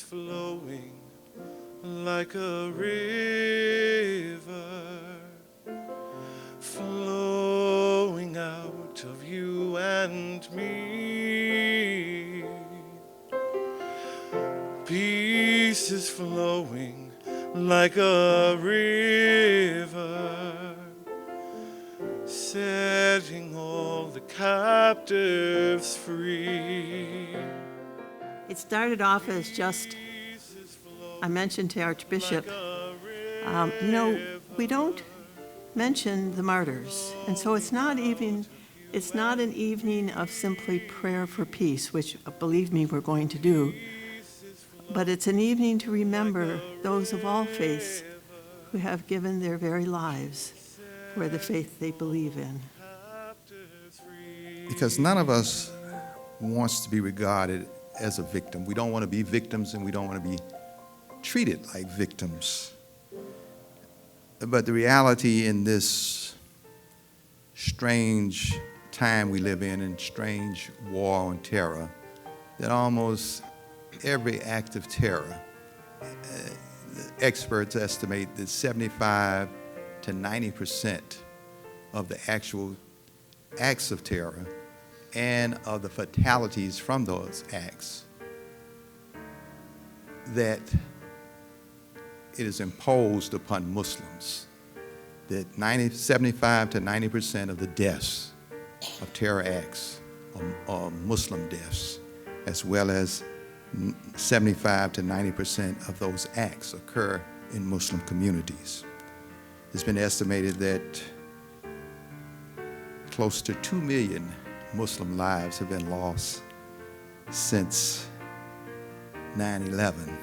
flowing like a river, flowing out of you and me. Peace is flowing like a river, setting all the captives free. It started off as just, I mentioned to Archbishop, we don't mention the martyrs. And so it's not an evening of simply prayer for peace, which, believe me, we're going to do. But it's an evening to remember those of all faiths who have given their very lives for the faith they believe in. Because none of us wants to be regarded as a victim. We don't want to be victims, and we don't want to be treated like victims. But the reality in this strange time we live in, and strange war on terror, that almost every act of terror, experts estimate that 75 to 90% of the actual acts of terror and of the fatalities from those acts, that it is imposed upon Muslims, that 75 to 90% of the deaths of terror acts are Muslim deaths, as well as 75 to 90% of those acts occur in Muslim communities. It's been estimated that close to 2 million Muslim lives have been lost since 9/11.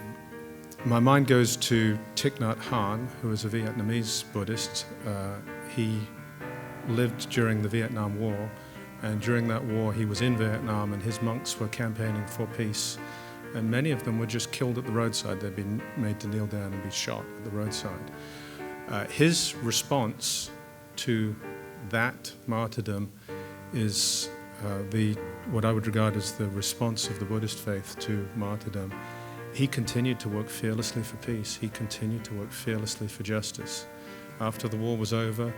My mind goes to Thich Nhat Hanh, who was a Vietnamese Buddhist. He lived during the Vietnam War, and during that war he was in Vietnam, and his monks were campaigning for peace. And many of them were just killed at the roadside. They'd been made to kneel down and be shot at the roadside. His response to that martyrdom is what I would regard as the response of the Buddhist faith to martyrdom. He continued to work fearlessly for peace. He continued to work fearlessly for justice. After the war was over,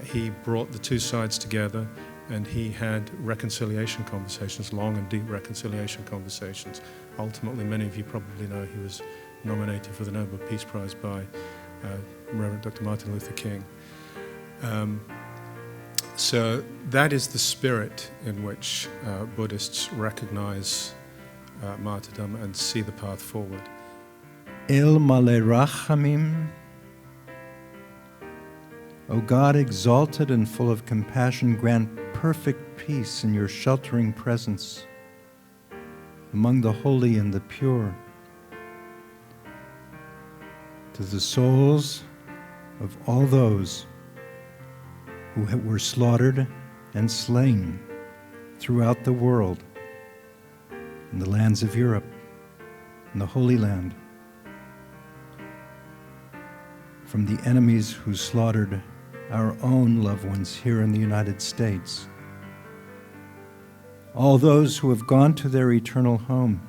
he brought the two sides together, and he had reconciliation conversations, long and deep reconciliation conversations. Ultimately, many of you probably know he was nominated for the Nobel Peace Prize by Reverend Dr. Martin Luther King. So that is the spirit in which Buddhists recognize martyrdom and see the path forward. El Maleh Rachamim, O God, exalted and full of compassion, grant perfect peace in your sheltering presence among the holy and the pure, to the souls of all those who were slaughtered and slain throughout the world, in the lands of Europe, in the Holy Land, from the enemies who slaughtered our own loved ones here in the United States, all those who have gone to their eternal home.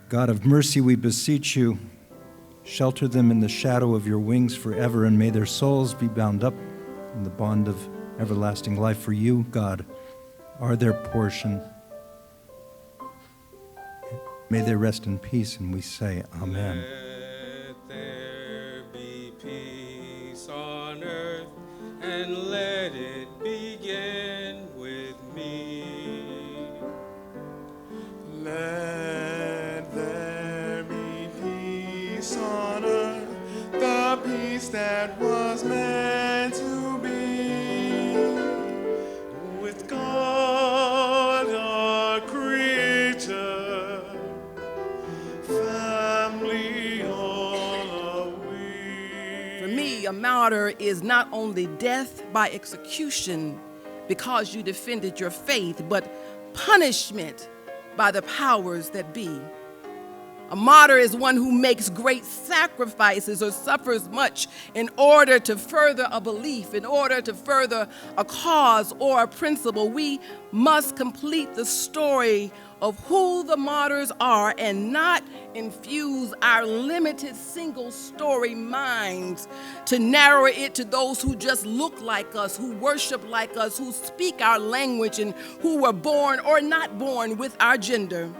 God of mercy, we beseech you, shelter them in the shadow of your wings forever, and may their souls be bound up in the bond of everlasting life. For you, God, are their portion. May they rest in peace, and we say, Amen. Let there be peace on earth, and let it begin with me. Let there be peace on earth, the peace that was meant to be, with God our Creator, family all are we. For me, a martyr is not only death by execution because you defended your faith, but punishment by the powers that be. A martyr is one who makes great sacrifices or suffers much in order to further a belief, in order to further a cause or a principle. We must complete the story of who the martyrs are and not infuse our limited single-story minds to narrow it to those who just look like us, who worship like us, who speak our language, and who were born or not born with our gender.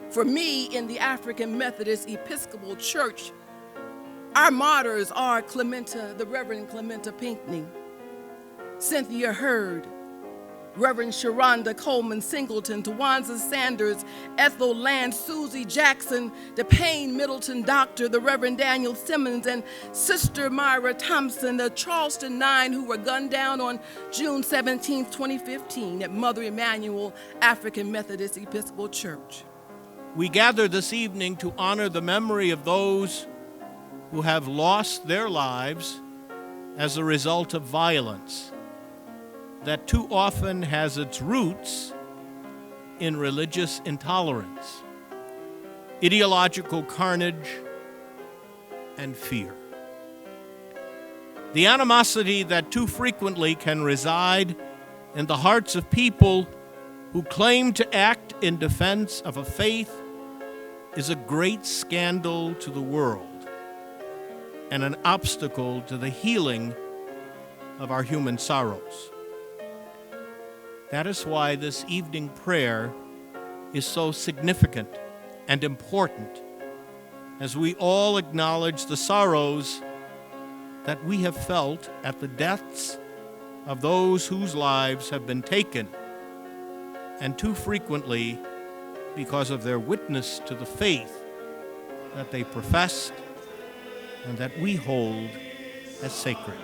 For me, in the African Methodist Episcopal Church, our martyrs are the Reverend Clementa Pinckney, Cynthia Hurd, Reverend Sharonda Coleman Singleton, Tawanza Sanders, Ethel Land, Susie Jackson, DePayne Middleton Doctor, the Reverend Daniel Simmons, and Sister Myra Thompson, the Charleston Nine who were gunned down on June 17, 2015 at Mother Emanuel African Methodist Episcopal Church. We gather this evening to honor the memory of those who have lost their lives as a result of violence that too often has its roots in religious intolerance, ideological carnage, and fear. The animosity that too frequently can reside in the hearts of people who claim to act in defense of a faith is a great scandal to the world and an obstacle to the healing of our human sorrows. That is why this evening prayer is so significant and important as we all acknowledge the sorrows that we have felt at the deaths of those whose lives have been taken, and too frequently because of their witness to the faith that they professed and that we hold as sacred.